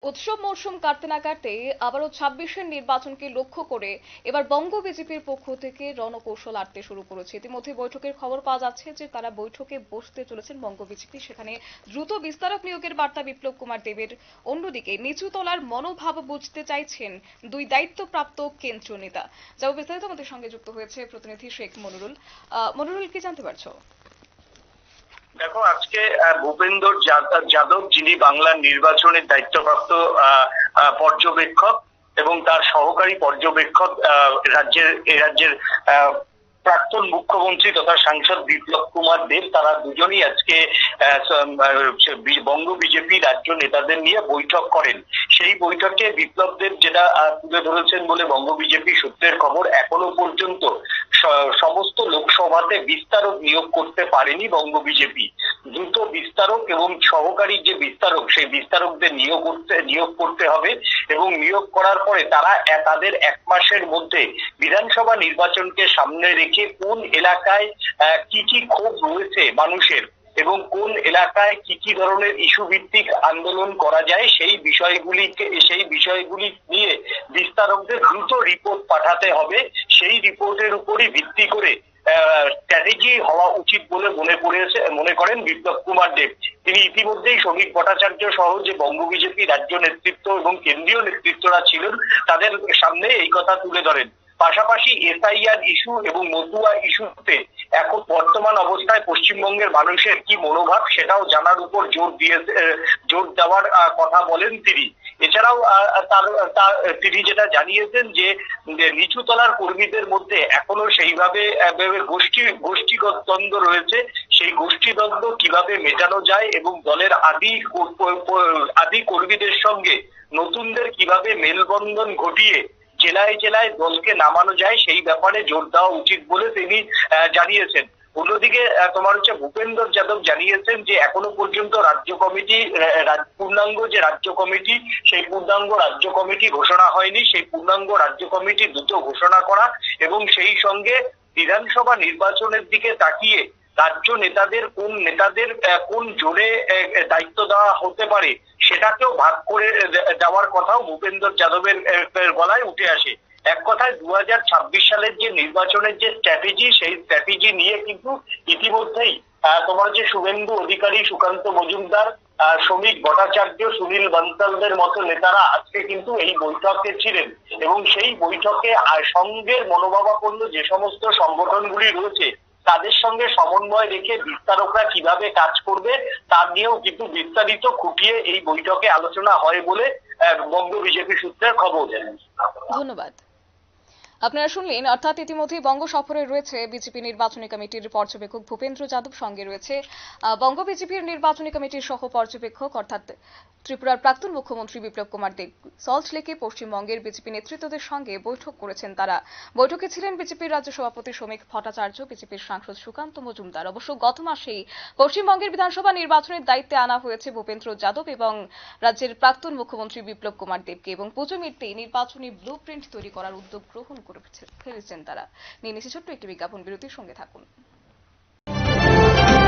উৎসব মরশুম কাটতে না কাটতে আবারও 26-এর নির্বাচনকে লক্ষ্য করে এবার বঙ্গ বিজেপির পক্ষ থেকে রণকৌশল আঁটতে শুরু করেছে। ইতিমধ্যে বৈঠকের খবর পাওয়া যাচ্ছে যে তারা বৈঠকে বসতে চলেছেন বঙ্গ বিজেপি। সেখানে দ্রুত বিস্তারক নিয়োগের বার্তা বিপ্লব কুমার দেবের। অন্যদিকে নিচু তলার মনোভাব বুঝতে চাইছেন দুই দায়িত্বপ্রাপ্ত কেন্দ্রীয় নেতা। যাও বিস্তারিত আমাদের সঙ্গে যুক্ত হয়েছে প্রতিনিধি শেখ মনিরুল। মনিরুল, কি জানতে পারছো? দেখো, আজকে ভূপেন্দর যাদব, যিনি বাংলার নির্বাচনের দায়িত্বপ্রাপ্ত পর্যবেক্ষক এবং তার সহকারী পর্যবেক্ষক রাজ্যের প্রাক্তন মুখ্যমন্ত্রী তথা সাংসদ বিপ্লব কুমার দেব, তারা দুজনই আজকে বঙ্গ বিজেপি রাজ্য নেতাদের নিয়ে বৈঠক করেন। সেই বৈঠকে বিপ্লব দেব যেটা তুলে ধরেছেন বলে বঙ্গ বিজেপি সূত্রের খবর, এখনো পর্যন্ত সমস্ত লোকসভাতে বিস্তারক নিয়োগ করতে পারেনি বঙ্গ বিজেপি। দ্রুত বিস্তারক এবং সহকারী যে বিস্তারক, সেই বিস্তারকদের নিয়োগ করতে হবে এবং নিয়োগ করার পরে তারা তাদের 1 মাসের মধ্যে বিধানসভা নির্বাচনকে সামনে রেখে কোন এলাকায় কি কি ক্ষোভ রয়েছে মানুষের এবং কোন এলাকায় কি কি ধরনের ইস্যু ভিত্তিক আন্দোলন করা যায় সেই বিষয়গুলি নিয়ে বিস্তারকদের দ্রুত রিপোর্ট পাঠাতে হবে। সেই রিপোর্টের উপরই ভিত্তি করে স্ট্র্যাটেজি হওয়া উচিত বলে মনে করেন বিপ্লব কুমার দেব। তিনি ইতিমধ্যেই শ্রমিক ভট্টাচার্য সহ যে বঙ্গ বিজেপি রাজ্য নেতৃত্ব এবং কেন্দ্রীয় নেতৃত্বরা ছিলেন তাদের সামনে এই কথা তুলে ধরেন। পাশাপাশি এসআইআর ইস্যু এবং মতুয়া ইস্যুতে এখন বর্তমান অবস্থায় পশ্চিমবঙ্গের মানুষের কি মনোভাব সেটাও জানার উপর জোর দেওয়ার কথা বলেন তিনি। এছাড়াও তিনি যেটা জানিয়েছেন যে নিচু তলার কর্মীদের মধ্যে এখনো সেইভাবে গোষ্ঠীগত দ্বন্দ্ব রয়েছে। সেই গোষ্ঠীদ্বন্দ্ব কিভাবে মেটানো যায় এবং দলের আদি কর্মীদের সঙ্গে নতুনদের কিভাবে মেলবন্ধন ঘটিয়ে জেলায় জেলায় দলকে নামানো যায় সেই ব্যাপারে জোর দেওয়া উচিত বলে তিনি জানিয়েছেন। অন্যদিকে ভূপেন্দর যাদব জানিয়েছেন যে এখনো পর্যন্ত পূর্ণাঙ্গ যে রাজ্য কমিটি, সেই পূর্ণাঙ্গ রাজ্য কমিটি ঘোষণা হয়নি। সেই পূর্ণাঙ্গ রাজ্য কমিটি দ্রুত ঘোষণা করা এবং সেই সঙ্গে বিধানসভা নির্বাচনের দিকে তাকিয়ে রাজ্য নেতাদের কোন জোরে দায়িত্ব দেওয়া হতে পারে সেটাকেও ভাগ করে দেওয়ার কথাও ভূপেন্দর যাদবের গলায় উঠে আসে। এক কথায় 2026 সালের যে নির্বাচনের যে স্ট্র্যাটেজি, সেই স্ট্র্যাটেজি নিয়ে কিন্তু ইতিমধ্যেই শুভেন্দু অধিকারী, সুকান্ত মজুমদার, শ্রমিক ভট্টাচার্য, সুনীল বানসালদের মতো নেতারা আজকে কিন্তু এই বৈঠকে ছিলেন এবং সেই বৈঠকে সঙ্গের মনোভাবাপন্ন যে সমস্ত সংগঠনগুলি রয়েছে তাদের সঙ্গে সমন্বয় রেখে বিস্তারকরা কিভাবে কাজ করবে তার নিয়েও কিন্তু বিস্তারিত খুঁটিয়ে এই বৈঠকে আলোচনা হয় বলে বঙ্গ বিজেপি সূত্রের খবর। ধন্যবাদ। আপনারা শুনলেন, অর্থাৎ ইতিমধ্যেই বঙ্গ সফরে রয়েছে বিজেপি নির্বাচনী কমিটির পর্যবেক্ষক ভূপেন্দ্র যাদব, সঙ্গে রয়েছে বঙ্গ বিজেপির নির্বাচনী কমিটির সহ পর্যবেক্ষক অর্থাৎ ত্রিপুরার প্রাক্তন মুখ্যমন্ত্রী বিপ্লব কুমার দেব। সল্টলেকে পশ্চিমবঙ্গের বিজেপি নেতৃত্বদের সঙ্গে বৈঠক করেছেন তারা। বৈঠকে ছিলেন বিজেপির রাজ্য সভাপতি শ্রমিক ভট্টাচার্য, বিজেপির সাংসদ সুকান্ত মজুমদার। অবশ্য গত মাসেই পশ্চিমবঙ্গের বিধানসভা নির্বাচনের দায়িত্বে আনা হয়েছে ভূপেন্দ্র যাদব এবং রাজ্যের প্রাক্তন মুখ্যমন্ত্রী বিপ্লব কুমার দেবকে এবং পুজো মিটতেই নির্বাচনী ব্লু প্রিন্ট তৈরি করার উদ্যোগ গ্রহণ করে ফেলেছেন তারা। নিয়ে নিচ্ছে ছোট্ট একটি বিজ্ঞাপন বিরতির, সঙ্গে থাকুন।